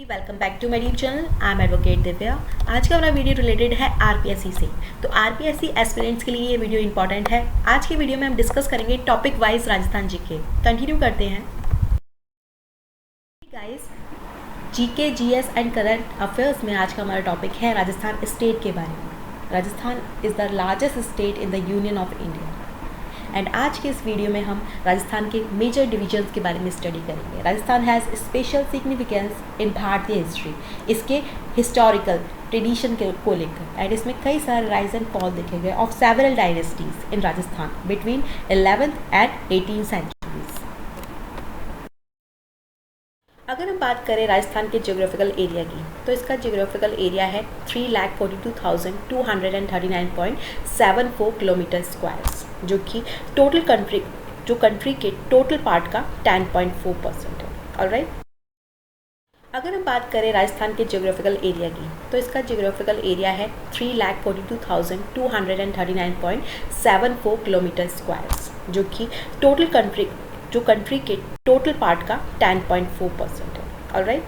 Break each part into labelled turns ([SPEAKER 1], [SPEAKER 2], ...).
[SPEAKER 1] Welcome back to my YouTube channel. I am advocate Divya. आज का हमारा वीडियो रिलेटेड है आरपीएससी से। तो आरपीएससी एस्पिरेंट्स के लिए ये वीडियो इंपॉर्टेंट है। आज के वीडियो में हम डिस्कस करेंगे topic wise Rajasthan GK. Continue करते हैं guys. GK, GS and current affairs में आज का हमारा टॉपिक है राजस्थान स्टेट के बारे में। Rajasthan is the largest state in the union of India. And आज के इस वीडियो में हम राजस्थान के मेजर डिविजन्स के बारे में स्टडी करेंगे। राजस्थान हैज़ स्पेशल सिग्निफिकेंस इन भारतीय हिस्ट्री, इसके हिस्टोरिकल ट्रेडिशन को लेकर। एंड इसमें कई सारे राइज एंड फॉल देखे गए of several dynasties in Rajasthan between 11th and 18th centuries. अगर हम बात करें राजस्थान के जियोग्राफिकल एरिया की, तो इसका जियोग्राफिकल एरिया है 3,42,299.74 किलोमीटर स्क्वायर्स, जो कि कंट्री के टोटल पार्ट का 10.4% है। ऑलराइट। अगर हम बात करें राजस्थान के जियोग्राफिकल एरिया की, तो इसका जियोग्राफिकल एरिया है 3,42,299.74 किलोमीटर स्क्वायर्स, जो कि कंट्री के टोटल पार्ट का 10.4% है। ऑलराइट।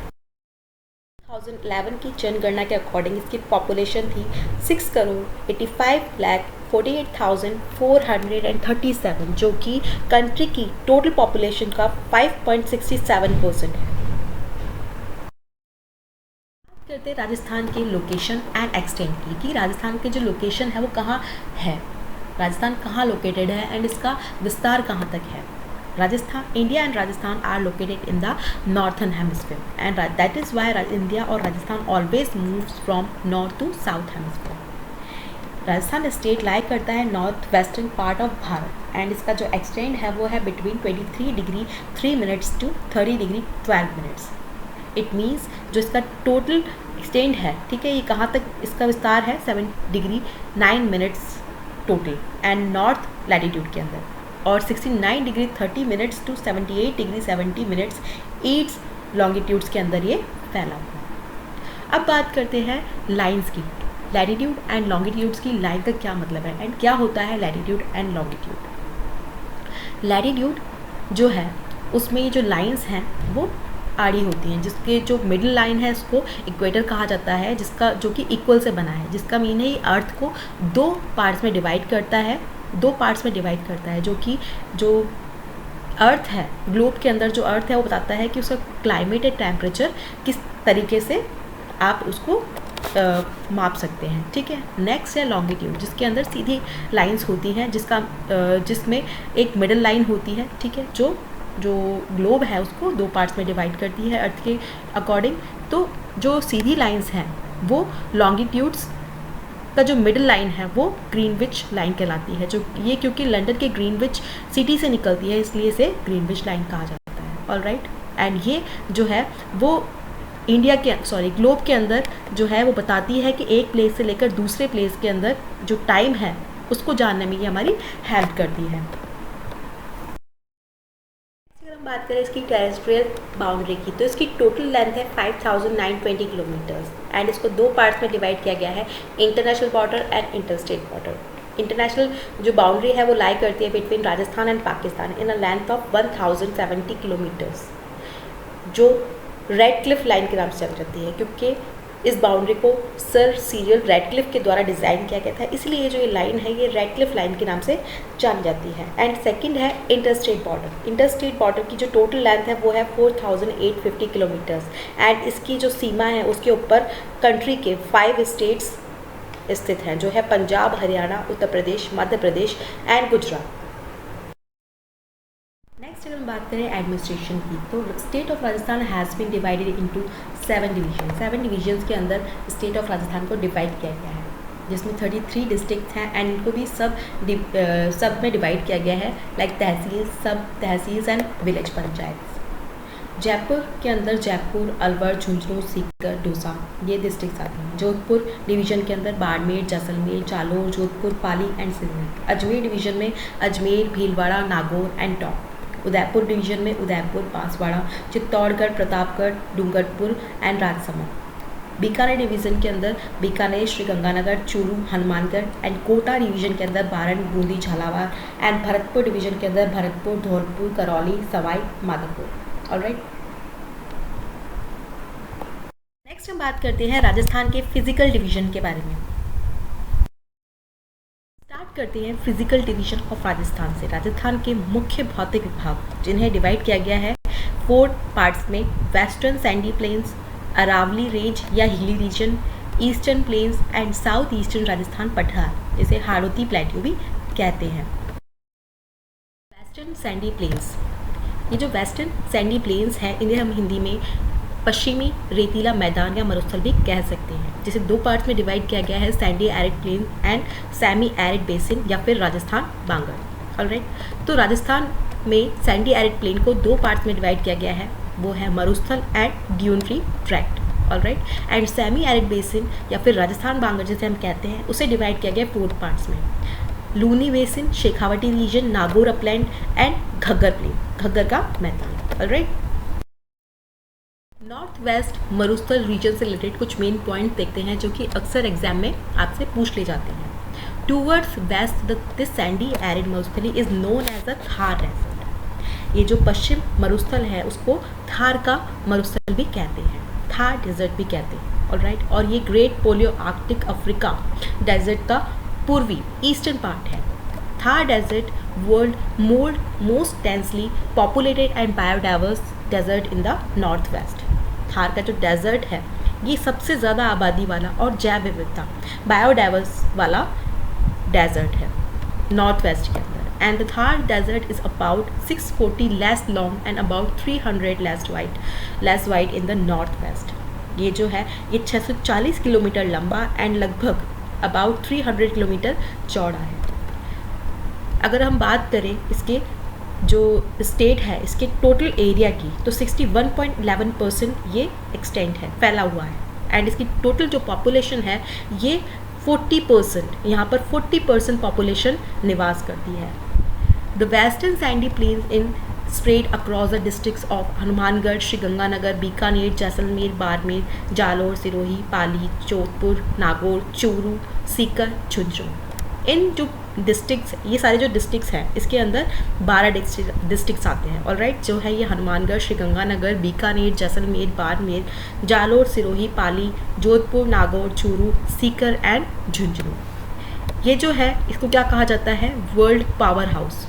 [SPEAKER 1] 2011 की जनगणना के अकॉर्डिंग इसकी पॉपुलेशन थी 6,85,48,437, जो कि कंट्री की टोटल पॉपुलेशन का 5.67% है। करते राजस्थान के लोकेशन एंड एक्सटेंट की, कि राजस्थान के जो लोकेशन है वो कहाँ है, राजस्थान कहाँ लोकेटेड है एंड इसका विस्तार कहाँ तक है। Rajasthan, India and Rajasthan are located in the northern hemisphere and that is why India और Rajasthan always moves from north to south hemisphere. Rajasthan state lie करता है north western part of Bharat and इसका जो एक्सटेंड है वो है between 23 degree 3 minutes to 30 degree 12 minutes. It means जो इसका टोटल एक्सटेंड है, ठीक है, ये कहाँ तक इसका विस्तार है 7 degree 9 minutes total and north latitude के अंदर, और 69 degree 30 minutes to 78 degree 70 minutes east longitudes के अंदर ये फैला हुआ है। अब बात करते हैं लाइंस की। लैटिट्यूड एंड लॉन्गिट्यूड्स की लाइन का क्या मतलब है एंड क्या होता है लैटिट्यूड एंड लॉन्गिट्यूड। लैटिट्यूड जो है उसमें ये जो लाइंस हैं वो आड़ी होती हैं, जिसके जो मिडिल लाइन है उसको इक्वेटर कहा जाता है, जिसका जो कि इक्वल से बना है, जिसका मीन है ये अर्थ को दो पार्ट्स में डिवाइड करता है, जो कि जो अर्थ है, ग्लोब के अंदर जो अर्थ है वो बताता है कि उसका क्लाइमेट एंड टेम्परेचर किस तरीके से आप उसको माप सकते हैं। ठीक है। नेक्स्ट है लॉन्गिट्यूड, जिसके अंदर सीधी लाइंस होती हैं, जिसमें एक मिडिल लाइन होती है, ठीक है, जो ग्लोब है उसको दो पार्ट्स में डिवाइड करती है अर्थ के अकॉर्डिंग। तो जो सीधी लाइंस हैं वो लॉन्गिट्यूड्स का जो मिडिल लाइन है वो ग्रीनविच लाइन कहलाती है, जो ये क्योंकि लंदन के ग्रीनविच सिटी से निकलती है इसलिए इसे ग्रीनविच लाइन कहा जाता है। ऑलराइट। एंड ये जो है वो ग्लोब के अंदर जो है वो बताती है कि एक प्लेस से लेकर दूसरे प्लेस के अंदर जो टाइम है उसको जानने में ये हमारी हेल्प करती है। बात करें इसकी टेरेस्ट्रियल बाउंड्री की, तो इसकी टोटल लेंथ है 5,920 किलोमीटर्स एंड इसको दो पार्ट्स में डिवाइड किया गया है, international border and interstate border. International जो बाउंड्री है वो लाई करती है between Rajasthan and Pakistan in a length of 1070 kilometres, जो रेड क्लिफ लाइन के नाम से चल जाती है, क्योंकि इस बाउंड्री को सर सीरियल रेडक्लिफ के द्वारा डिज़ाइन किया गया था, इसलिए जो ये लाइन है ये रेडक्लिफ लाइन के नाम से जानी जाती है। एंड सेकंड है इंटरस्टेट बॉर्डर। इंटरस्टेट बॉर्डर की जो टोटल लेंथ है वो है 4,850 किलोमीटर्स एंड इसकी जो सीमा है उसके ऊपर कंट्री के 5 स्टेट्स स्थित हैं, जो है पंजाब, हरियाणा, उत्तर प्रदेश, मध्य प्रदेश एंड गुजरात। नेक्स्ट अगर हम बात करें एडमिनिस्ट्रेशन की, तो state of Rajasthan has been divided into 7 division. 7 divisions के अंदर स्टेट ऑफ राजस्थान को डिवाइड किया गया है, जिसमें 33 डिस्ट्रिक्ट हैं एंड इनको भी सब में डिवाइड किया गया है, लाइक तहसील, सब तहसील एंड विलेज पंचायत। जयपुर के अंदर जयपुर, अलवर, झुंझुनू, सीकर, दौसा ये डिस्ट्रिक्ट आते हैं। जोधपुर डिवीजन के अंदर बाड़मेर, जैसलमेर, जालोर, जोधपुर, पाली एंड सिवनी। अजमेर डिवीजन में Ajmer, Bhilwara, Nagaur and top. Udaipur division में उदयपुर, बांसवाड़ा, चित्तौड़गढ़, प्रतापगढ़, डूंगरपुर एंड राजसमंद। बीकानेर डिवीज़न के अंदर बीकानेर, श्रीगंगानगर, चूरू, हनुमानगढ़ एंड कोटा डिवीज़न के अंदर बारन, बूंदी, झालावाड़ एंड भरतपुर डिवीज़न के अंदर भरतपुर, धौलपुर, करौली, सवाई माधोपुर। ऑलराइट। नेक्स्ट हम बात करते हैं राजस्थान के फिजिकल डिवीजन के बारे में। स्टार्ट करते हैं फिजिकल डिवीजन ऑफ राजस्थान से। राजस्थान के मुख्य भौतिक विभाग जिन्हें डिवाइड किया गया है 4 पार्ट्स में: western sandy plains, Aravalli range या hilly region, eastern plains and south eastern Rajasthan पठार, जिसे हाड़ौती प्लेट्यू भी कहते हैं। वेस्टर्न सैंडी प्लेन्स, ये जो वेस्टर्न सैंडी प्लेन्स हैं इन्हें हम हिंदी में पश्चिमी रेतीला मैदान या मरुस्थल भी कह सकते हैं, जिसे 2 पार्ट्स में डिवाइड किया गया है: sandy arid plain and semi arid basin या फिर राजस्थान बांगर। ऑलराइट, तो राजस्थान में सैंडी एरिड प्लेन को 2 पार्ट्स में डिवाइड किया गया है, वो है मरुस्थल and dune free tract. Alright, and semi arid basin या फिर राजस्थान बांगर जिसे हम कहते हैं उसे डिवाइड किया गया 4 पार्ट्स में: Luni basin, Shekhawati region, Nagaur upland and Ghaggar plain, Ghaggar का मैदान। ऑलराइट, नॉर्थ वेस्ट मरुस्थल रीजन से रिलेटेड कुछ मेन पॉइंट देखते हैं जो कि अक्सर एग्जाम में आपसे पूछ ले जाते हैं। Towards west this sandy arid Marusthali is known as a Thar desert. ये जो पश्चिम मरुस्थल है उसको थार का मरुस्थल भी कहते हैं, थार डेजर्ट भी कहते हैं। ऑलराइट, और ये great palaearctic Africa desert का पूर्वी ईस्टर्न पार्ट है। Thar desert world most densely populated and biodiverse desert in the north west. Thar का जो डेजर्ट है ये सबसे ज़्यादा आबादी वाला और जैव विविधता बायोडाइवर्स वाला डेजर्ट है नॉर्थ वेस्ट के अंदर। And the Thar desert is about 640 less long and about 300 less wide in the north west. ये जो है ये 640 किलोमीटर लंबा एंड लगभग अबाउट 300 किलोमीटर चौड़ा है। अगर हम बात करें इसके जो स्टेट है इसके टोटल एरिया की तो 61.11% ये एक्सटेंड है, फैला हुआ है। एंड इसकी टोटल जो पॉपुलेशन है ये 40%, यहाँ पर 40% पॉपुलेशन निवास करती है। The western sandy plains in spread across the districts of Hanumangarh, Sriganganagar, Bikaner, Jaisalmer, Barmer, Jalore, Sirohi, Pali, Jodhpur, Nagaur, Churu, Sikar, Jhunjhunu. इन जो डिस्ट्रिक्ट्स, ये सारे जो डिस्ट्रिक्ट्स हैं इसके अंदर 12 डिस्ट्रिक्ट्स आते हैं। ऑलराइट, जो है ये हनुमानगढ़, श्रीगंगानगर, बीकानेर, जैसलमेर, बाड़मेर, जालोर, सिरोही, पाली, जोधपुर, नागौर, चूरू, सीकर एंड झुंझुनू। ये जो है इसको क्या कहा जाता है? World power house.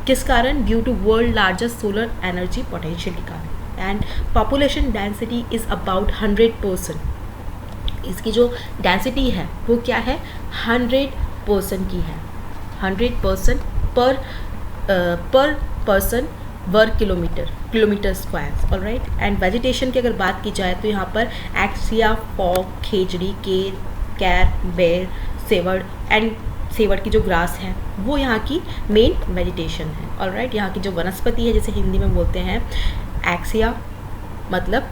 [SPEAKER 1] किस कारण? Due to world largest solar energy potential के कारण। And population density is about 100%। इसकी जो डेंसिटी है वो क्या है? 100% की है, 100% पर पर्सन वर्ग kilometre square. Alright, and vegetation की अगर बात की जाए तो यहाँ पर एक्सिया, फॉग, खेजड़ी, कैर, बेर, सेवड़ की जो ग्रास है वो यहाँ की मेन वेजिटेशन है। ऑलराइट, यहाँ की जो वनस्पति है जिसे हिंदी में बोलते हैं एक्सिया मतलब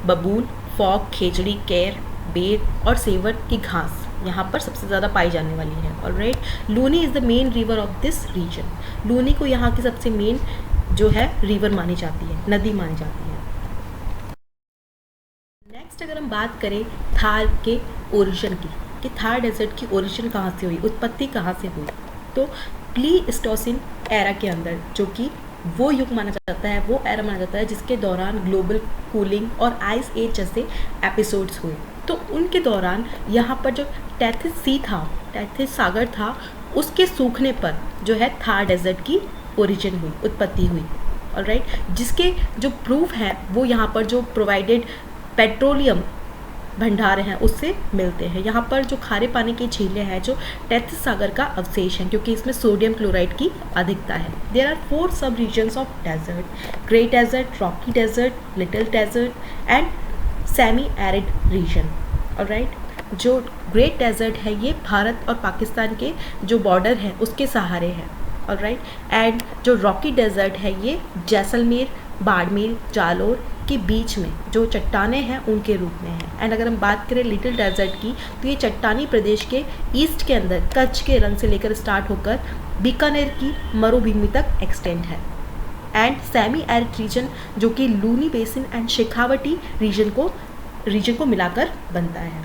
[SPEAKER 1] बबूल, फॉग, खेजड़ी, कैर, बेर और सेवड़ की घास यहाँ पर सबसे ज़्यादा पाई जाने वाली है। Alright, Luni is the main river of this region. Luni को यहाँ की सबसे मेन जो है रिवर मानी जाती है, नदी मानी जाती है। नेक्स्ट अगर हम बात करें थार के ओरिजिन की, कि थार डेजर्ट की ओरिजिन कहाँ से हुई, उत्पत्ति कहाँ से हुई, तो प्लीस्टोसिन एरा के अंदर, जो कि वो युग माना जाता है, वो एरा माना जाता है जिसके दौरान ग्लोबल कूलिंग और आइस एज जैसे एपिसोड्स हुए। तो उनके दौरान यहाँ पर जो टैथिस सागर था उसके सूखने पर जो है थार डेजर्ट की ओरिजिन हुई, उत्पत्ति हुई। ऑलराइट, जिसके जो प्रूफ है वो यहाँ पर जो प्रोवाइडेड पेट्रोलियम भंडार हैं उससे मिलते हैं। यहाँ पर जो खारे पानी की झीलें हैं जो टैथिस सागर का अवशेष हैं, क्योंकि इसमें सोडियम क्लोराइड की अधिकता है। There are 4 sub regions of desert: great desert, rocky desert, little desert and semi arid region. Alright, जो ग्रेट डेजर्ट है ये भारत और पाकिस्तान के जो बॉर्डर है उसके सहारे है। ऑलराइट, एंड जो रॉकी डेजर्ट है ये जैसलमेर, बाड़मेर, जालोर के बीच में जो चट्टानें हैं उनके रूप में है। एंड अगर हम बात करें लिटिल डेजर्ट की तो ये चट्टानी प्रदेश के ईस्ट के अंदर कच्छ के रन से लेकर स्टार्ट होकर बीकानेर की मरुभूमि तक एक्सटेंड है। एंड सेमी एरिड रीजन जो कि Luni basin and Shekhawati region को मिलाकर बनता है।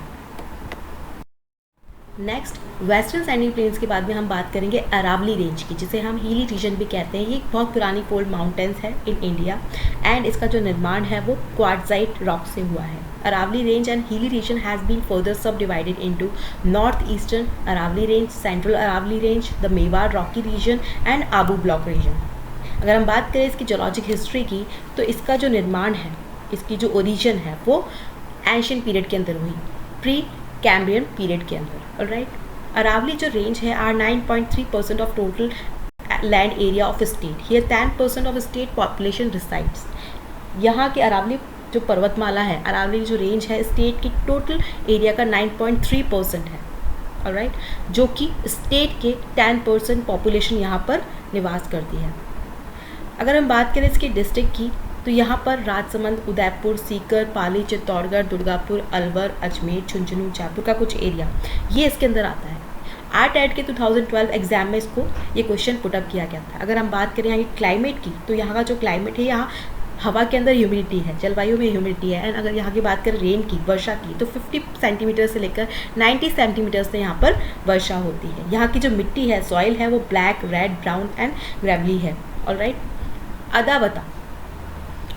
[SPEAKER 1] नेक्स्ट वेस्टर्न सैंडी प्लेन्स के बाद में हम बात करेंगे अरावली रेंज की, जिसे हम हीली रीजन भी कहते हैं। ये एक बहुत पुरानी फोल्ड माउंटेन्स है इन इंडिया एंड इसका जो निर्माण है वो क्वार्टजाइट रॉक से हुआ है। Aravalli range and hilly region has been further subdivided into north eastern Aravalli range, central Aravalli range, the Mewar rocky region and Abu block region. अगर हम बात करें इसकी जोलॉजिक हिस्ट्री की, तो इसका जो निर्माण है, इसकी जो ओरिजिन है वो एंशियंट पीरियड के अंदर हुई, प्री कैम्ब्रियन पीरियड के अंदर। ऑलराइट, अरावली जो रेंज है are 9.3% of total land area of state. Here 10% of state population resides. यहाँ के अरावली जो पर्वतमाला है, अरावली जो रेंज है, स्टेट की टोटल एरिया का 9.3% है। ऑलराइट, जो कि स्टेट के 10% पॉपुलेशन यहाँ पर निवास करती है। अगर हम बात करें इसकी डिस्ट्रिक्ट की, तो यहाँ पर राजसमंद, उदयपुर, सीकर, पाली, चित्तौड़गढ़, दुर्गापुर, अलवर, अजमेर, झुंझुनू, जयपुर का कुछ एरिया ये इसके अंदर आता है। आर्ट के 2012 एग्जाम में इसको ये क्वेश्चन पुटअप किया गया था। अगर हम बात करें यहाँ की क्लाइमेट की, तो यहाँ का जो क्लाइमेट है, यहाँ हवा के अंदर ह्यूमिडिटी है, जलवायु में ह्यूमिडिटी है। एंड अगर यहाँ की बात करें रेन की, वर्षा की, तो 50 सेंटीमीटर से लेकर 90 सेंटीमीटर से यहाँ पर वर्षा होती है। यहाँ की जो मिट्टी है, सॉइल है, वो black, red, brown and Gravely है। ऑलराइट,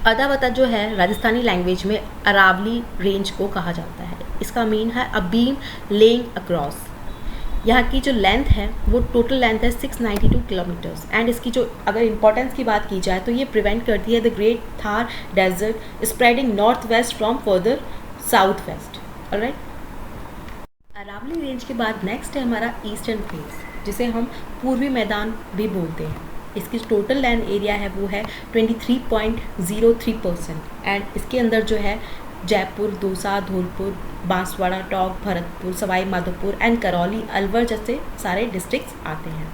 [SPEAKER 1] अदावता जो है राजस्थानी लैंग्वेज में अरावली रेंज को कहा जाता है। इसका मीन है अ बीम लेइंग अक्रॉस। यहाँ की जो लेंथ है वो टोटल लेंथ है 692 किलोमीटर्स। एंड इसकी जो अगर इंपॉर्टेंस की बात की जाए, तो ये प्रिवेंट करती है the great Thar desert spreading north west from further south west. Alright, Aravalli range के बाद नेक्स्ट है हमारा ईस्टर्न प्लेन्स, जिसे हम पूर्वी मैदान भी बोलते हैं। इसकी टोटल लैंड एरिया है वो है 23.03% एंड इसके अंदर जो है जयपुर, दौसा, धौलपुर, बांसवाड़ा, टोंक, भरतपुर, सवाई माधोपुर एंड करौली, अलवर जैसे सारे डिस्ट्रिक्ट्स आते हैं।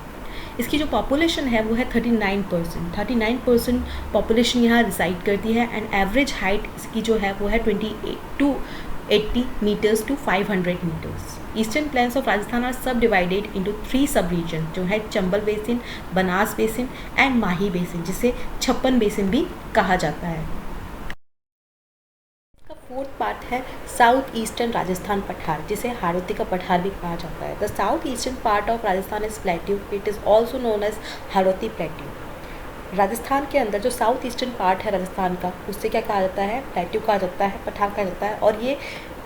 [SPEAKER 1] इसकी जो पॉपुलेशन है वो है 39% पॉपुलेशन यहाँ रिसाइड करती है। एंड एवरेज हाइट इसकी जो है वो है 280 meters to 500 meters. Eastern plains of Rajasthan are sub divided into 3 sub region, जो है Chambal basin, Banas basin and Mahi basin, जिसे छप्पन बेसिन भी कहा जाता है। इसका फोर्थ पार्ट है साउथ ईस्टर्न राजस्थान पठार, जिसे हाड़ौती का पठार भी कहा जाता है। The south eastern part of Rajasthan is plateau, it is also known as Hadoti plateau. Rajasthan के अंदर जो साउथ ईस्टर्न पार्ट है राजस्थान का, उससे क्या कहा जाता है, प्लेट्यू कहा जाता है, पठार कहा जाता है, और ये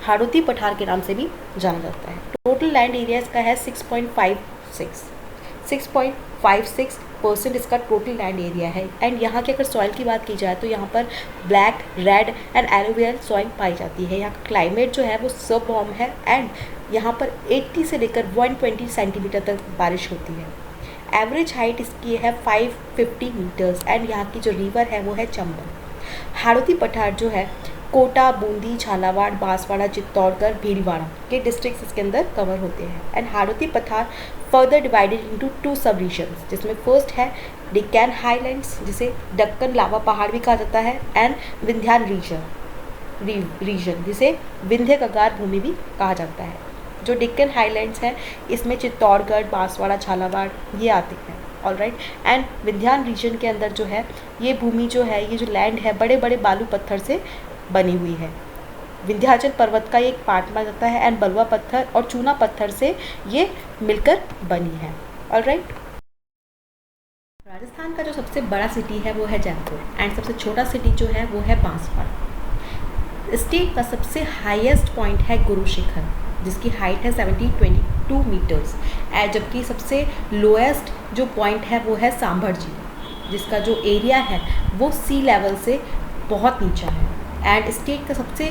[SPEAKER 1] हाड़ौती पठार के नाम से भी जाना जाता है। टोटल लैंड एरिया इसका है 6.56% इसका टोटल लैंड एरिया है। एंड यहाँ की अगर सॉइल की बात की जाए, तो यहाँ पर black, red and alluvial soil पाई जाती है। यहाँ का क्लाइमेट जो है वो सब वार्म है एंड यहाँ पर 80 से लेकर 120 सेंटीमीटर तक बारिश होती है। एवरेज हाइट इसकी है 550 मीटर्स एंड यहाँ की जो रिवर है वो है चंबल। हाड़ौती पठार जो है कोटा, बूंदी, झालावाड़, बांसवाड़ा, चित्तौड़गढ़, भीलवाड़ा के डिस्ट्रिक्ट्स इसके अंदर कवर होते हैं। एंड हाड़ौती पठार फर्दर डिवाइडेड इनटू 2 सब रीजन्स, जिसमें फर्स्ट है डेक्कन हाईलैंड्स, जिसे दक्कन लावा पहाड़ भी कहा जाता है, एंड विंध्यान रीजन, जिसे विंध्य कगार भूमि भी कहा जाता है। जो डेक्कन हाईलैंड्स है, इसमें चित्तौड़गढ़, बांसवाड़ा, झालावाड़ ये आते हैं। ऑलराइट, एंड विंध्यान रीजन के अंदर जो है ये भूमि जो है, ये जो लैंड है, बड़े बड़े बालू पत्थर से बनी हुई है। विंध्याचल पर्वत का एक पार्ट माना जाता है एंड बलुआ पत्थर और चूना पत्थर से ये मिलकर बनी है। ऑलराइट, राजस्थान का जो सबसे बड़ा सिटी है वो है जयपुर एंड सबसे छोटा सिटी जो है वो है बांसवाड़ा। स्टेट का सबसे हाईएस्ट पॉइंट है गुरु शिखर, जिसकी हाइट है 722 मीटर्स एंड जबकि सबसे लोएस्ट जो पॉइंट है वो है सांभर जी, जिसका जो एरिया है वो सी लेवल से बहुत नीचा है। एंड स्टेट का सबसे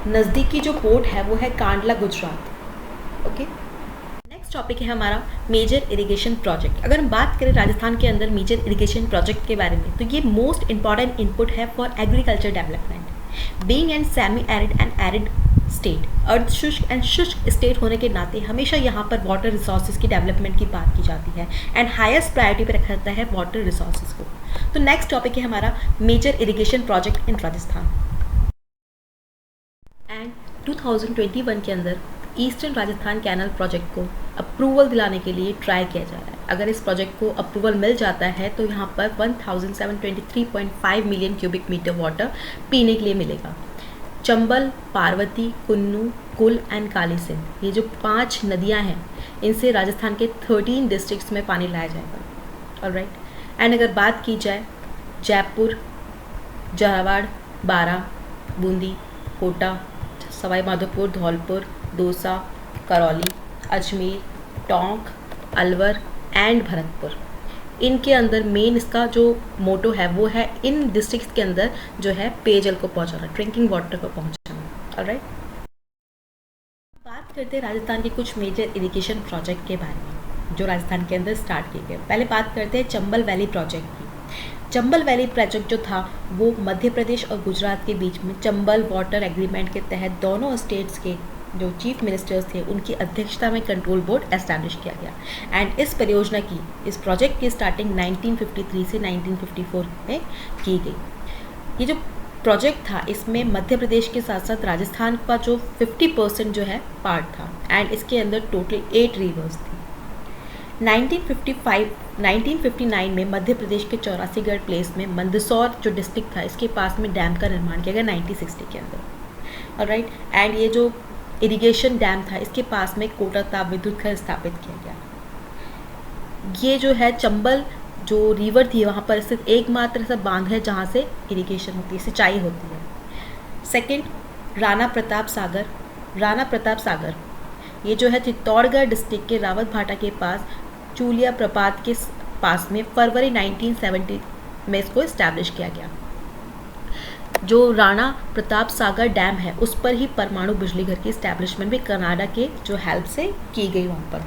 [SPEAKER 1] नज़दीकी जो पोर्ट है वो है Kandla, Gujarat. Okay, next topic है हमारा मेजर इरिगेशन प्रोजेक्ट। अगर हम बात करें राजस्थान के अंदर मेजर इरिगेशन प्रोजेक्ट के बारे में, तो ये मोस्ट इंपॉर्टेंट इनपुट है for agriculture development. Being and semi arid and arid state, अर्ध शुष्क एंड शुष्क स्टेट होने के नाते हमेशा यहाँ पर वाटर रिसोर्सेज की डेवलपमेंट की बात की जाती है एंड हाईएस्ट प्रायोरिटी पर रखा जाता है वाटर रिसोर्सेज को। तो नेक्स्ट टॉपिक है हमारा major irrigation project in Rajasthan. And 2021 के अंदर ईस्टर्न राजस्थान कैनल प्रोजेक्ट को अप्रूवल दिलाने के लिए ट्राई किया जा रहा है। अगर इस प्रोजेक्ट को अप्रूवल मिल जाता है तो यहाँ पर 1723.5 मिलियन क्यूबिक मीटर वाटर पीने के लिए मिलेगा। चंबल, पार्वती, कुन्नू, कुल एंड काली सिंध, ये जो 5 नदियां हैं, इनसे राजस्थान के 13 डिस्ट्रिक्ट्स में पानी लाया जाएगा। ऑलराइट। एंड अगर बात की जाए जयपुर, झालावाड़, बारा, बूंदी, कोटा, सवाई माधोपुर, धौलपुर, दौसा, करौली, अजमेर, टोंक, अलवर एंड भरतपुर, इनके अंदर मेन इसका जो मोटो है वो है इन डिस्ट्रिक्ट्स के अंदर जो है पेयजल को पहुंचाना, ड्रिंकिंग वाटर को पहुंचाना। ऑलराइट। बात करते हैं राजस्थान के कुछ मेजर इरिगेशन प्रोजेक्ट के बारे में जो राजस्थान के अंदर स्टार्ट किए गए। पहले बात करते हैं चंबल वैली प्रोजेक्ट की। चंबल वैली प्रोजेक्ट जो था वो मध्य प्रदेश और गुजरात के बीच में चंबल वाटर एग्रीमेंट के तहत दोनों स्टेट्स के जो चीफ मिनिस्टर्स थे उनकी अध्यक्षता में कंट्रोल बोर्ड एस्टैब्लिश किया गया। एंड इस परियोजना की, इस प्रोजेक्ट की स्टार्टिंग 1953 से 1954 में की गई। ये जो प्रोजेक्ट था इसमें मध्य प्रदेश के साथ साथ राजस्थान का जो 50% जो है पार्ट था एंड इसके अंदर टोटल 8 रिवर्स थी। 1959 में मध्य प्रदेश के चौरासीगढ़ प्लेस में मंदसौर जो डिस्ट्रिक्ट था इसके पास में डैम का निर्माण किया गया 1960 के अंदर। ऑलराइट। एंड ये जो इरिगेशन डैम था इसके पास में कोटा ताप विद्युत घर स्थापित किया गया। ये जो है चंबल जो रिवर थी वहाँ पर सिर्फ एकमात्र ऐसा बांध है जहाँ से इरिगेशन होती है, सिंचाई होती है। सेकंड, राणा प्रताप सागर। राणा प्रताप सागर ये जो है चित्तौड़गढ़ डिस्ट्रिक्ट के रावत भाटा के पास चूलिया प्रपात के पास में फरवरी 1970 में इसको इस्टेब्लिश किया गया। जो राणा प्रताप सागर डैम है उस पर ही परमाणु बिजली घर की इस्टेब्लिशमेंट भी कनाडा के जो हेल्प से की गई वहाँ पर।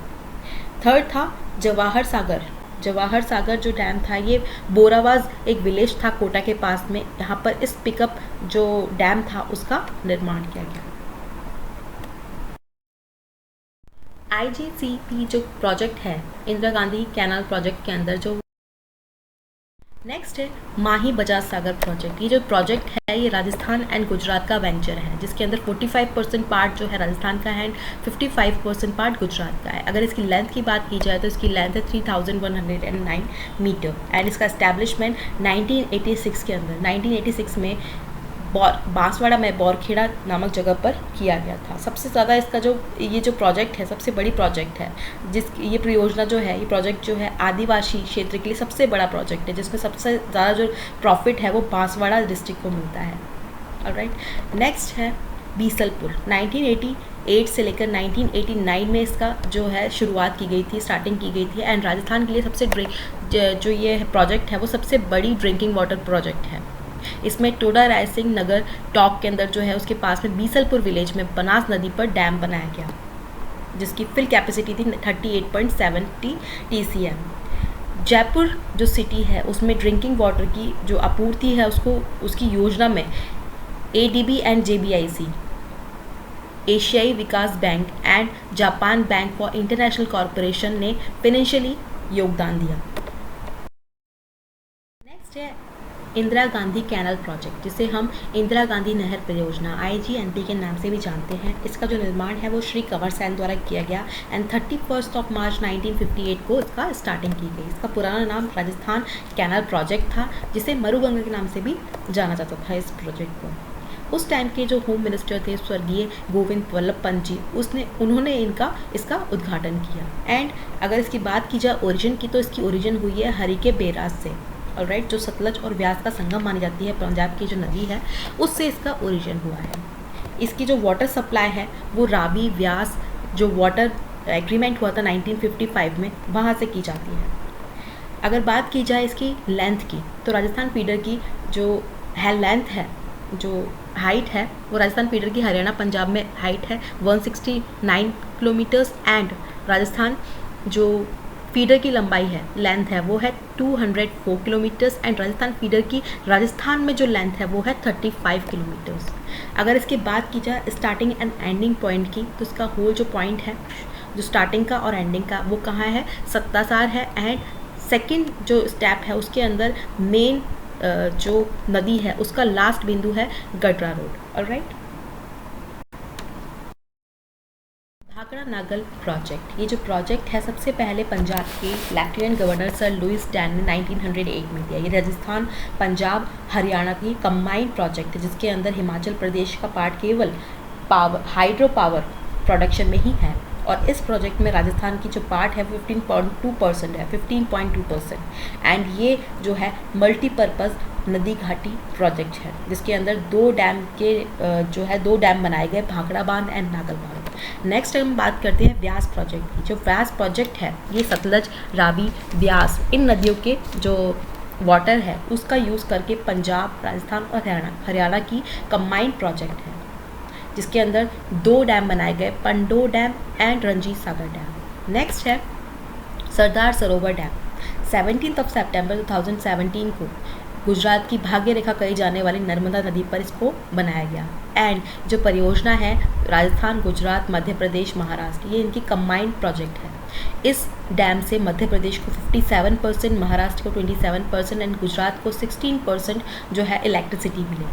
[SPEAKER 1] थर्ड था जवाहर सागर। जवाहर सागर जो डैम था ये बोरावाज एक विलेज था कोटा के पास में, यहाँ पर इस पिकअप जो डैम था उसका निर्माण किया गया। IGCP जो प्रोजेक्ट है इंदिरा गांधी कैनाल प्रोजेक्ट के अंदर जो नेक्स्ट है माही बजाज सागर प्रोजेक्ट। ये जो प्रोजेक्ट है ये राजस्थान एंड गुजरात का वेंचर है जिसके अंदर 45% पार्ट जो है राजस्थान का है एंड 55% पार्ट गुजरात का है। अगर इसकी लेंथ की बात की जाए तो इसकी लेंथ है 3109 मीटर एंड इसका इस्टेब्लिशमेंट 1986 के अंदर 1986 में बांसवाड़ा में बौरखेड़ा नामक जगह पर किया गया था। सबसे ज़्यादा इसका जो ये जो प्रोजेक्ट है सबसे बड़ी प्रोजेक्ट है ये परियोजना जो है ये प्रोजेक्ट जो है आदिवासी क्षेत्र के लिए सबसे बड़ा प्रोजेक्ट है जिसमें सबसे ज़्यादा जो प्रॉफिट है वो बांसवाड़ा डिस्ट्रिक्ट को मिलता है। ऑलराइट। नेक्स्ट है बीसलपुर। 1988 से लेकर 1989 में इसका जो है शुरुआत की गई थी, स्टार्टिंग की गई थी एंड राजस्थान के लिए सबसे जो ये प्रोजेक्ट है वो सबसे बड़ी ड्रिंकिंग वाटर प्रोजेक्ट है। इसमें टोडा रायसिंह नगर टॉप के अंदर जो है उसके पास में बीसलपुर विलेज में बनास नदी पर डैम बनाया गया जिसकी फिल कैपेसिटी थी 38.70 TCM। जयपुर जो सिटी है उसमें ड्रिंकिंग वाटर की जो आपूर्ति है उसको उसकी योजना में ADB एंड JBIC, एशियाई विकास bank and Japan bank for international corporation ने फाइनेंशियली योगदान दिया। नेक्स्ट है इंदिरा गांधी कैनाल प्रोजेक्ट जिसे हम इंदिरा गांधी नहर परियोजना IGNP के नाम से भी जानते हैं। इसका जो निर्माण है वो श्री कंवर सेन द्वारा किया गया एंड 31 मार्च 1958 को इसका स्टार्टिंग की गई। इसका पुराना नाम राजस्थान कैनाल प्रोजेक्ट था जिसे मरुगंगा के नाम से भी जाना जाता था इस प्रोजेक्ट को। उस टाइम के जो होम मिनिस्टर थे स्वर्गीय गोविंद वल्लभ पंत जी उन्होंने इसका उद्घाटन किया। एंड अगर इसकी बात की जाए ओरिजिन की तो इसकी ओरिजिन हुई है हरिके बैराज से। ऑलराइट। जो सतलज और व्यास का संगम मानी जाती है पंजाब की जो नदी है उससे इसका ओरिजिन हुआ है। इसकी जो वाटर सप्लाई है वो रावी व्यास जो वाटर एग्रीमेंट हुआ था 1955 में वहाँ से की जाती है। अगर बात की जाए इसकी लेंथ की तो राजस्थान फीडर की जो है लेंथ है जो हाइट है वो राजस्थान फीडर की हरियाणा पंजाब में हाइट है 169 किलोमीटर्स एंड राजस्थान जो फीडर की लंबाई है लेंथ है वो है 204 किलोमीटर्स एंड राजस्थान फीडर की राजस्थान में जो लेंथ है वो है 35 किलोमीटर्स। अगर इसके बात की जाए स्टार्टिंग एंड एंडिंग पॉइंट की तो इसका होल जो पॉइंट है जो स्टार्टिंग का और एंडिंग का वो कहाँ है सत्तासार है एंड सेकंड जो स्टेप है उसके अंदर मेन जो नदी है उसका लास्ट बिंदु है Gadra road. Alright. Bhakra Nangal project, ये जो प्रोजेक्ट है सबसे पहले पंजाब के lieutenant governor sir Louis Dane ने 1908 में दिया। ये राजस्थान पंजाब हरियाणा की कंबाइंड प्रोजेक्ट है जिसके अंदर हिमाचल प्रदेश का पार्ट केवल हाइड्रो पावर प्रोडक्शन में ही है और इस प्रोजेक्ट में राजस्थान की जो पार्ट है 15.2% है, 15.2%। एंड ये जो है मल्टीपर्पज़ नदी घाटी प्रोजेक्ट है जिसके अंदर दो डैम बनाए गए, भाखड़ा बांध एंड नागल बांध। नेक्स्ट हम बात करते हैं व्यास प्रोजेक्ट की। जो व्यास प्रोजेक्ट है ये सतलज, रावी, व्यास इन नदियों के जो वाटर है उसका यूज़ करके पंजाब, राजस्थान और हरियाणा की कंबाइंड प्रोजेक्ट है जिसके अंदर दो डैम बनाए गए, Pandoh dam and Ranjit Sagar dam. Next है सरदार सरोवर डैम। 17 सितंबर 2017 को गुजरात की भाग्य रेखा कही जाने वाली नर्मदा नदी पर इसको बनाया गया। एंड जो परियोजना है राजस्थान, गुजरात, मध्य प्रदेश, महाराष्ट्र, ये इनकी कंबाइंड प्रोजेक्ट है। इस डैम से मध्य प्रदेश को 57%, महाराष्ट्र को 27% एंड गुजरात को 16% जो है इलेक्ट्रिसिटी मिले।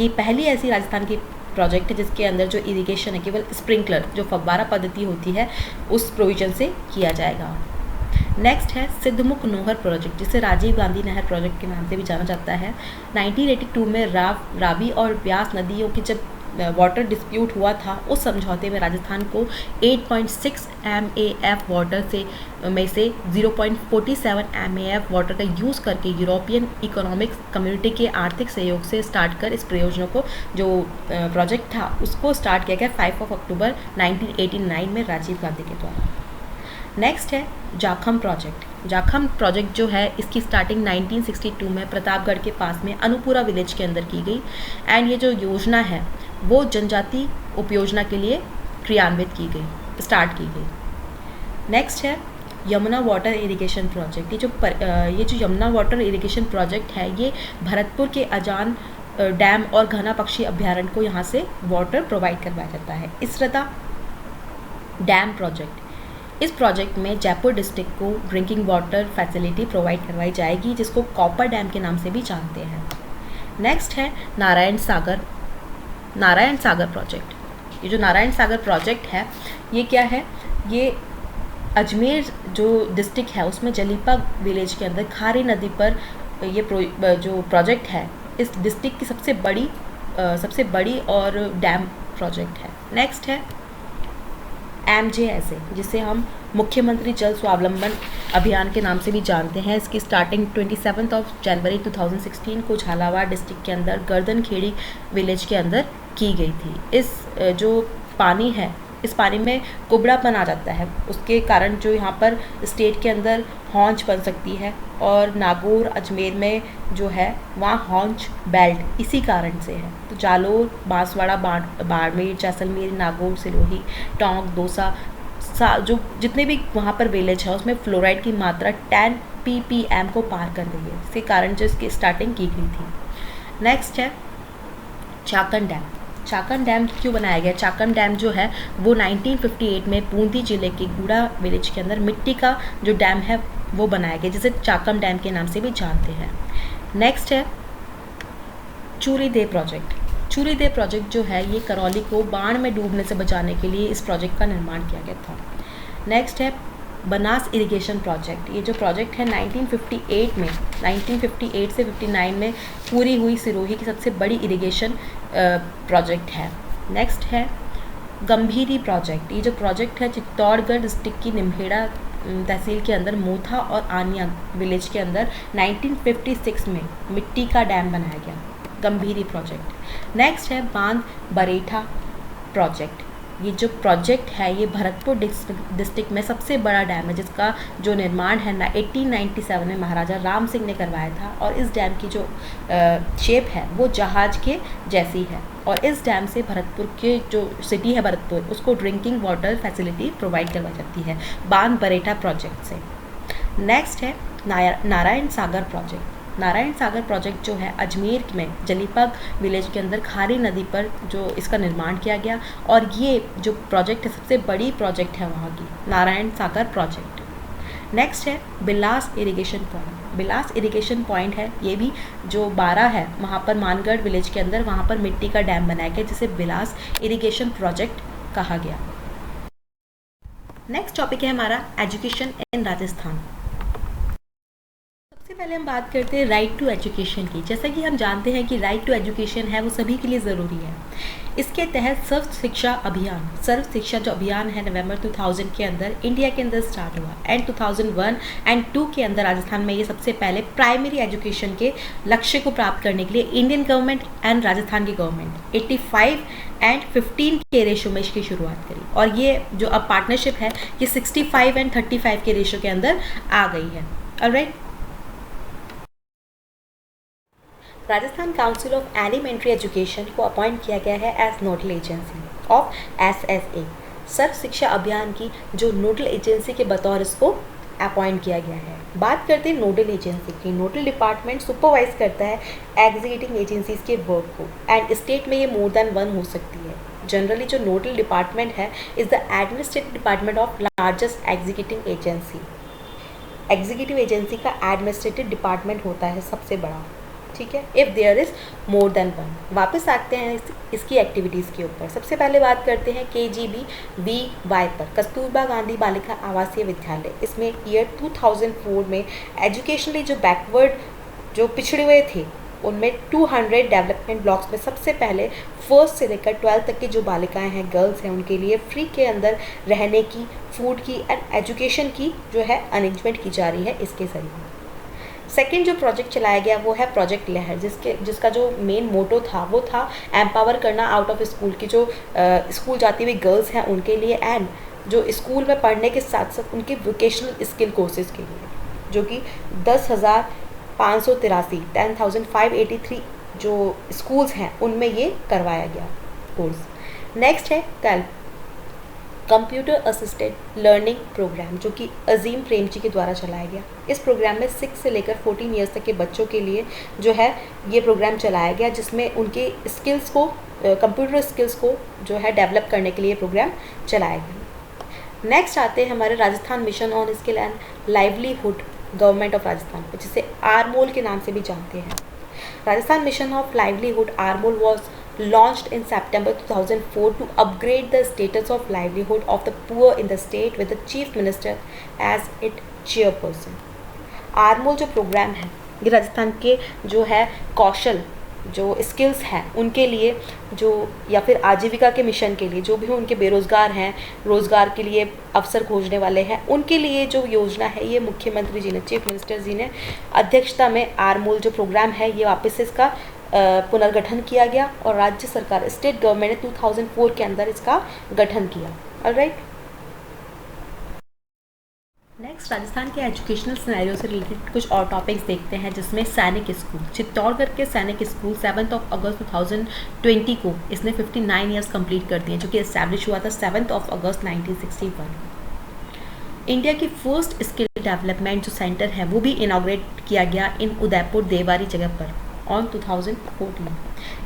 [SPEAKER 1] ये पहली ऐसी राजस्थान की प्रोजेक्ट है जिसके अंदर जो इरिगेशन है केवल स्प्रिंकलर जो फव्वारा पद्धति होती है उस प्रोविजन से किया जाएगा। नेक्स्ट है सिद्धमुख नोहर प्रोजेक्ट जिसे राजीव गांधी नहर प्रोजेक्ट के नाम से भी जाना जाता है। 1982 में रावी और व्यास नदियों की जब वाटर डिस्प्यूट हुआ था उस समझौते में राजस्थान को 8.6 MAF वाटर में से 0.47 MAF वाटर का यूज़ करके यूरोपियन इकोनॉमिक कम्युनिटी के आर्थिक सहयोग से स्टार्ट कर इस प्रयोजनों को जो प्रोजेक्ट था उसको स्टार्ट किया गया 5 अक्टूबर 1989 में राजीव गांधी के द्वारा। नेक्स्ट है जाखम प्रोजेक्ट। जाखम प्रोजेक्ट जो है इसकी स्टार्टिंग 1962 में प्रतापगढ़ के पास में अनुपुरा विलेज के अंदर की गई एंड ये जो योजना है वो जनजाति उपयोजना के लिए क्रियान्वित की गई, स्टार्ट की गई। नेक्स्ट है यमुना वाटर इरिगेशन प्रोजेक्ट। ये जो यमुना वाटर इरिगेशन प्रोजेक्ट है ये भरतपुर के अजान डैम और घना पक्षी अभ्यारण्य को यहाँ से वाटर प्रोवाइड करवाया जाता है। इसरता डैम प्रोजेक्ट, इस प्रोजेक्ट में जयपुर डिस्ट्रिक्ट को ड्रिंकिंग वाटर फैसिलिटी प्रोवाइड करवाई जाएगी जिसको कॉपर डैम के नाम से भी जानते हैं। नेक्स्ट है नारायण सागर प्रोजेक्ट। ये जो नारायण सागर प्रोजेक्ट है ये क्या है, ये अजमेर जो डिस्ट्रिक्ट है उसमें जलीपा विलेज के अंदर खारी नदी पर ये जो प्रोजेक्ट है इस डिस्ट्रिक्ट की सबसे बड़ी और डैम प्रोजेक्ट है। नेक्स्ट है MJSA जिसे हम मुख्यमंत्री जल स्वावलंबन अभियान के नाम से भी जानते हैं। इसकी स्टार्टिंग 27 जनवरी 2016 को झालावाड़ डिस्ट्रिक्ट के अंदर गर्दनखेड़ी विलेज के अंदर की गई थी। इस जो पानी है इस पानी में कुबड़ापन आ जाता है, उसके कारण जो यहाँ पर स्टेट के अंदर हॉन्च बन सकती है और नागौर अजमेर में जो है वहाँ हॉन्च बेल्ट इसी कारण से है। तो जालोर, बांसवाड़ा, बाड़मेर, जैसलमेर, नागौर, सिरोही, टोंक, दौसा जो जितने भी वहाँ पर विलेज है उसमें फ्लोराइड की मात्रा 10 ppm को पार कर गई है, इसी कारण जो इसकी स्टार्टिंग की गई थी। नेक्स्ट है चाकन डैम। चाकन डैम क्यों बनाया गया? चाकन डैम जो है वो 1958 में बूंदी जिले के गूड़ा विलेज के अंदर मिट्टी का जो डैम है वो बनाया गया जिसे चाकन डैम के नाम से भी जानते हैं। नेक्स्ट है चूरीदेव प्रोजेक्ट। चूरीदेव प्रोजेक्ट जो है ये करौली को बाढ़ में डूबने से बचाने के लिए इस प्रोजेक्ट का निर्माण किया गया था। नेक्स्ट है बनास इरिगेशन प्रोजेक्ट। ये जो प्रोजेक्ट है 1958 से 59 में पूरी हुई सिरोही की सबसे बड़ी इरिगेशन प्रोजेक्ट है। नेक्स्ट है गंभीरी प्रोजेक्ट। ये जो प्रोजेक्ट है चित्तौड़गढ़ डिस्ट्रिक्ट की निम्हेड़ा तहसील के अंदर मोथा और आनिया विलेज के अंदर 1956 में मिट्टी का डैम बनाया गया, गंभीरी प्रोजेक्ट। नेक्स्ट है बांध बरेठा प्रोजेक्ट। ये जो प्रोजेक्ट है ये भरतपुर डिस्ट्रिक्ट में सबसे बड़ा डैम है जिसका जो निर्माण है 1897 में महाराजा राम सिंह ने करवाया था और इस डैम की जो शेप है वो जहाज के जैसी है और इस डैम से भरतपुर के जो सिटी है भरतपुर उसको ड्रिंकिंग वाटर फैसिलिटी प्रोवाइड करवाई जाती है बांध बरेठा प्रोजेक्ट से। नेक्स्ट है नारायण सागर प्रोजेक्ट। नारायण सागर प्रोजेक्ट जो है अजमेर में जलीपा विलेज के अंदर खारी नदी पर जो इसका निर्माण किया गया और ये जो प्रोजेक्ट है सबसे बड़ी प्रोजेक्ट है वहाँ की, नारायण सागर प्रोजेक्ट। नेक्स्ट है Bilas irrigation point. Bilas irrigation point है ये भी जो 12 है वहाँ पर मानगढ़ विलेज के अंदर वहाँ पर मिट्टी का डैम बनाया गया जिसे बिलास इरिगेशन प्रोजेक्ट कहा गया। नेक्स्ट टॉपिक है हमारा एजुकेशन इन राजस्थान। सबसे पहले हम बात करते हैं राइट टू एजुकेशन की। जैसा कि हम जानते हैं कि राइट टू एजुकेशन है वो सभी के लिए ज़रूरी है। इसके तहत सर्व शिक्षा जो अभियान है नवंबर 2000 के अंदर इंडिया के अंदर स्टार्ट हुआ एंड 2001 एंड 2 के अंदर राजस्थान में ये सबसे पहले प्राइमरी एजुकेशन के लक्ष्य को प्राप्त करने के लिए इंडियन गवर्नमेंट एंड राजस्थान की गवर्नमेंट 85 एंड 15 के रेशो में इसकी शुरुआत करी और ये जो अब पार्टनरशिप है ये 65 एंड 35 के रेशो के अंदर आ गई है। Alright, Rajasthan council of elementary education को अपॉइंट किया गया है as nodal agency of SSA, Sarva Shiksha Abhiyan की जो नोडल एजेंसी के बतौर इसको अपॉइंट किया गया है। बात करते हैं नोडल एजेंसी की। नोडल डिपार्टमेंट सुपरवाइज करता है एग्जीक्यूटिंग एजेंसीज के वर्क को एंड स्टेट में ये मोर देन वन हो सकती है। जनरली जो नोडल डिपार्टमेंट है is the administrative department of largest executing agency. Executive agency का एडमिनिस्ट्रेटिव डिपार्टमेंट होता है सबसे बड़ा, ठीक है, if there is more than one. वापस आते हैं इसकी एक्टिविटीज़ के ऊपर। सबसे पहले बात करते हैं KGBVY पर, कस्तूरबा गांधी बालिका आवासीय विद्यालय। इसमें ईयर 2004 में एजुकेशनली जो बैकवर्ड जो पिछड़े हुए थे उनमें 200 डेवलपमेंट ब्लॉक्स में सबसे पहले फर्स्ट से लेकर 12th तक की जो बालिकाएं हैं, गर्ल्स हैं, उनके लिए फ्री के अंदर रहने की, फूड की एंड एजुकेशन की जो है अरेंजमेंट की जा रही है इसके ज़रिए। सेकेंड जो प्रोजेक्ट चलाया गया वो है प्रोजेक्ट लहर, जिसका जो मेन मोटो था वो था एम्पावर करना आउट ऑफ स्कूल की जो स्कूल जाती हुई गर्ल्स हैं उनके लिए एंड जो स्कूल में पढ़ने के साथ साथ उनके वोकेशनल स्किल कोर्सेज के लिए, जो कि 10,583 जो स्कूल्स हैं उनमें ये करवाया गया कोर्स। नेक्स्ट है कंप्यूटर असिस्टेड लर्निंग प्रोग्राम, जो कि अजीम प्रेमजी के द्वारा चलाया गया। इस प्रोग्राम में 6 से लेकर 14 ईयर्स तक के बच्चों के लिए जो है ये प्रोग्राम चलाया गया, जिसमें उनके स्किल्स को, कंप्यूटर स्किल्स को जो है डेवलप करने के लिए प्रोग्राम चलाया गया। नेक्स्ट आते हैं हमारे Rajasthan mission on skill and livelihood government of Rajasthan, जिसे आरमोल के नाम से भी जानते हैं। Rajasthan mission of livelihood RMoL was launched in September 2004 to upgrade the status of livelihood of the poor in the state with the Chief Minister as its chairperson. आरमोल जो programme है ये राजस्थान के जो है कौशल जो स्किल्स हैं उनके लिए, जो या फिर आजीविका के मिशन के लिए, जो भी उनके बेरोज़गार हैं, रोज़गार के लिए अवसर खोजने वाले हैं, उनके लिए जो योजना है ये मुख्यमंत्री जी ने, चीफ मिनिस्टर जी ने अध्यक्षता में आरमोल जो प्रोग्राम है ये वापस से इसका पुनर्गठन किया गया और राज्य सरकार, स्टेट गवर्नमेंट ने 2004 के अंदर इसका गठन किया। ऑलराइट, नेक्स्ट राजस्थान के एजुकेशनल सिनेरियो से रिलेटेड कुछ और टॉपिक्स देखते हैं, जिसमें सैनिक स्कूल। चित्तौड़गढ़ के सैनिक स्कूल 7 अगस्त 2020 को इसने 59 ईयर्स कंप्लीट कर दिए, जो कि एस्टैब्लिश हुआ था 7 अगस्त 1961। इंडिया की फर्स्ट स्किल डेवलपमेंट जो सेंटर है वो भी इनाग्रेट किया गया इन उदयपुर देवारी जगह पर ऑन 2014।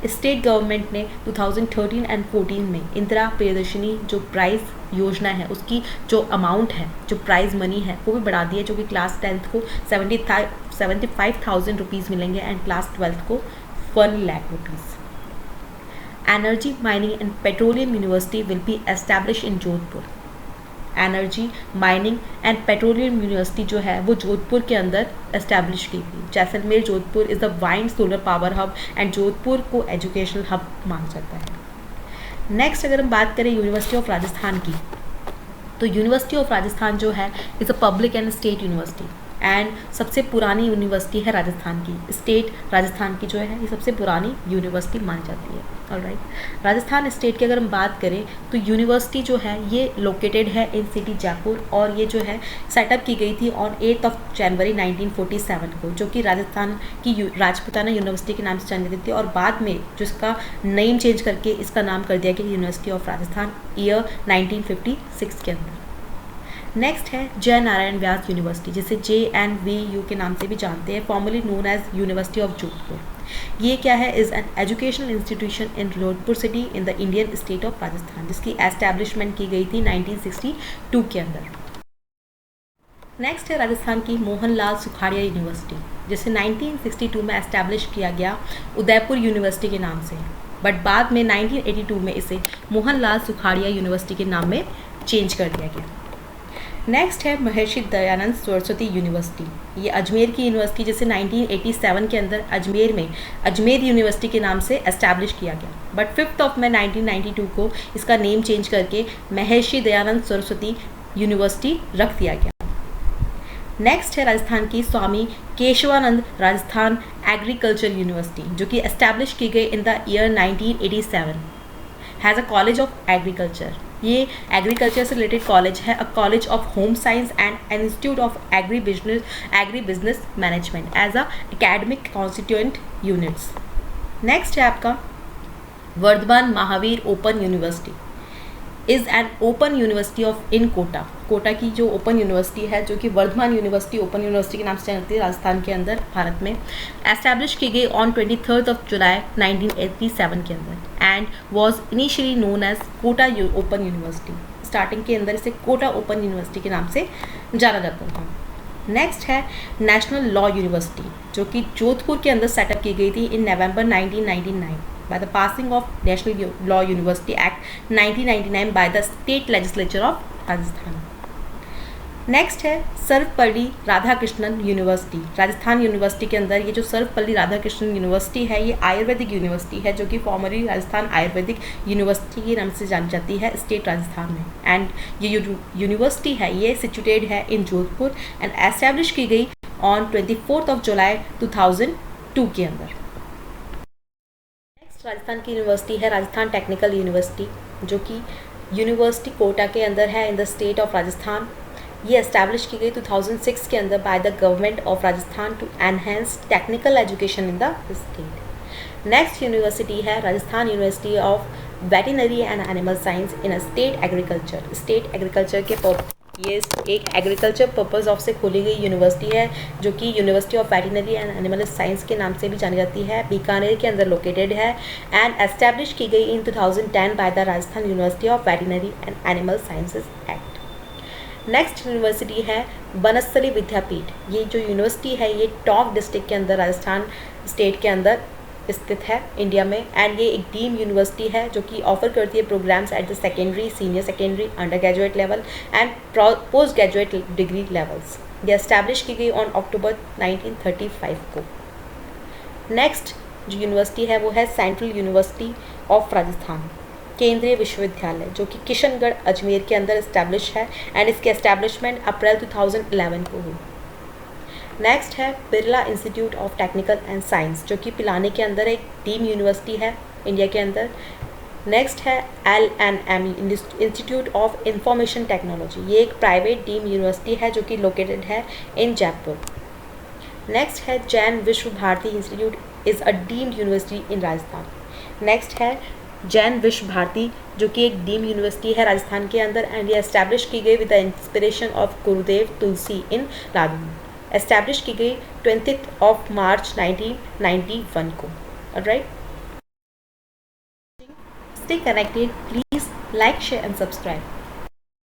[SPEAKER 1] स्टेट गवर्नमेंट ने 2013 एंड 14 में इंदिरा प्रियदर्शनी जो प्राइज़ योजना है उसकी जो अमाउंट है, जो प्राइज़ मनी है वो भी बढ़ा दी है, जो कि क्लास 10th को 75,000 रुपीज़ मिलेंगे एंड क्लास 12th को 1 lakh rupees. Energy mining and petroleum university will be establish in Jodhpur. Energy mining and petroleum university जो है वो जोधपुर के अंदर एस्टैब्लिश की गई। Jaisalmer Jodhpur is the wind solar power hub and Jodhpur को एजुकेशनल हब माना जाता है। नेक्स्ट अगर हम बात करें यूनिवर्सिटी ऑफ राजस्थान की, तो यूनिवर्सिटी ऑफ राजस्थान जो है is a public and state university and सबसे पुरानी यूनिवर्सिटी है राजस्थान की। स्टेट राजस्थान की जो है ये सबसे पुरानी यूनिवर्सिटी मानी जाती है। ऑलराइट, राजस्थान स्टेट की अगर हम बात करें तो यूनिवर्सिटी जो है ये लोकेटेड है इन सिटी जयपुर और ये जो है सेटअप की गई थी ऑन 8 जनवरी 1947 को, जो कि राजस्थान की राजपुताना यूनिवर्सिटी के नाम से जानी जाती थी और बाद में जो इसका नेम चेंज करके इसका नाम कर दिया गया यूनिवर्सिटी ऑफ राजस्थान ईयर 1956 के अंदर। नेक्स्ट है जय नारायण व्यास यूनिवर्सिटी, जिसे JNVU के नाम से भी जानते हैं, formerly known as university of Jodhpur. ये क्या है, is an educational institution in Jodhpur city in the Indian state of Rajasthan, जिसकी एस्टैब्लिशमेंट की गई थी 1962 के अंदर। नेक्स्ट है राजस्थान की मोहनलाल सुखाड़िया यूनिवर्सिटी, जिसे 1962 में एस्टैब्लिश किया गया उदयपुर यूनिवर्सिटी के नाम से, बट बाद में 1982 में इसे मोहनलाल सुखाड़िया यूनिवर्सिटी के नाम में चेंज कर दिया गया। नेक्स्ट है महर्षि दयानंद सरस्वती यूनिवर्सिटी। ये अजमेर की यूनिवर्सिटी जिसे 1987 के अंदर अजमेर में अजमेर यूनिवर्सिटी के नाम से एस्टैब्लिश किया गया, बट 5 मई 1992 को इसका नेम चेंज करके महर्षि दयानंद सरस्वती यूनिवर्सिटी रख दिया गया। नेक्स्ट है राजस्थान की स्वामी केशवानंद राजस्थान एग्रीकल्चर यूनिवर्सिटी, जो कि एस्टैब्लिश की गई in the year 1987, has a college of agriculture. ये एग्रीकल्चर से रिलेटेड कॉलेज है, a college of home science and institute of agri business management as a academic constituent units. Next है आपका Vardhman Mahaveer open university is an open university of in Kota. Kota की जो open university है, जो कि वर्धमान यूनिवर्सिटी ओपन यूनिवर्सिटी के नाम से जानती है राजस्थान के अंदर भारत में, एस्टैब्लिश की गई ऑन 23 जुलाई 1987 के अंदर and was initially known as Kota open university. Starting के अंदर इसे कोटा ओपन यूनिवर्सिटी के नाम से जाना जाता था। नेक्स्ट है नेशनल लॉ यूनिवर्सिटी, जो कि जोधपुर के अंदर सेटअप की गई थी इन नवंबर 1999 by the passing of National Law University Act 1999 by the State Legislature of Rajasthan. Next है सर्वपल्ली राधाकृष्णन यूनिवर्सिटी। राजस्थान यूनिवर्सिटी के अंदर ये जो सर्वपल्ली राधाकृष्णन यूनिवर्सिटी है, ये आयुर्वेदिक यूनिवर्सिटी है, जो कि फॉर्मली राजस्थान आयुर्वेदिक यूनिवर्सिटी के नाम से जानी जाती है स्टेट राजस्थान में। एंड ये यूनिवर्सिटी है, ये सिचुएटेड है इन जोधपुर एंड एस्टैब्लिश की गई ऑन 24 जुलाई 2002 के अंदर। राजस्थान की यूनिवर्सिटी है राजस्थान टेक्निकल यूनिवर्सिटी, जो कि यूनिवर्सिटी कोटा के अंदर है in the state of Rajasthan. ये एस्टैब्लिश की गई 2006 के अंदर by the government of Rajasthan to enhance technical education in the state. Next university है Rajasthan university of veterinary and animal science in a state agriculture. State agriculture के ये एक एग्रीकल्चर पर्पज़ ऑफ से खोली गई यूनिवर्सिटी है, जो कि university of veterinary and animal science के नाम से भी जानी जाती है, बीकानेर के अंदर लोकेटेड है एंड एस्टैब्लिश की गई इन 2010 by the Rajasthan university of veterinary and animal sciences act. Next university है बनस्थली विद्यापीठ। ये जो यूनिवर्सिटी है ये टोंक डिस्ट्रिक्ट के अंदर राजस्थान स्टेट के अंदर स्थित है इंडिया में, एंड ये एक डीम्ड यूनिवर्सिटी है जो कि ऑफर करती है programmes at the secondary, senior secondary, under graduate level and post graduate degree levels. ये एस्टैब्लिश की गई ऑन अक्टूबर 1935 को। नेक्स्ट जो यूनिवर्सिटी है वो है सेंट्रल यूनिवर्सिटी ऑफ राजस्थान केंद्रीय विश्वविद्यालय, जो कि किशनगढ़ अजमेर के अंदर इस्टेब्लिश है एंड इसकी एस्टैब्लिशमेंट अप्रैल 2011 को हुई। नेक्स्ट है Birla institute of technical and science, जो कि पिलानी के अंदर एक डीम यूनिवर्सिटी है इंडिया के अंदर। नेक्स्ट है LNM institute of information technology. ये एक प्राइवेट डीम यूनिवर्सिटी है जो कि लोकेटेड है इन जयपुर। नेक्स्ट है Jain Vishva Bharati institute is a deemed university in Rajasthan. Next है जैन विश्व भारती, जो कि एक डीम यूनिवर्सिटी है राजस्थान के अंदर एंड ये एस्टैब्लिश की गई with the inspiration of Gurudev Tulsi in लादून। Establish की गई 20 मार्च 1991 को। Alright, stay connected, please like, share and subscribe.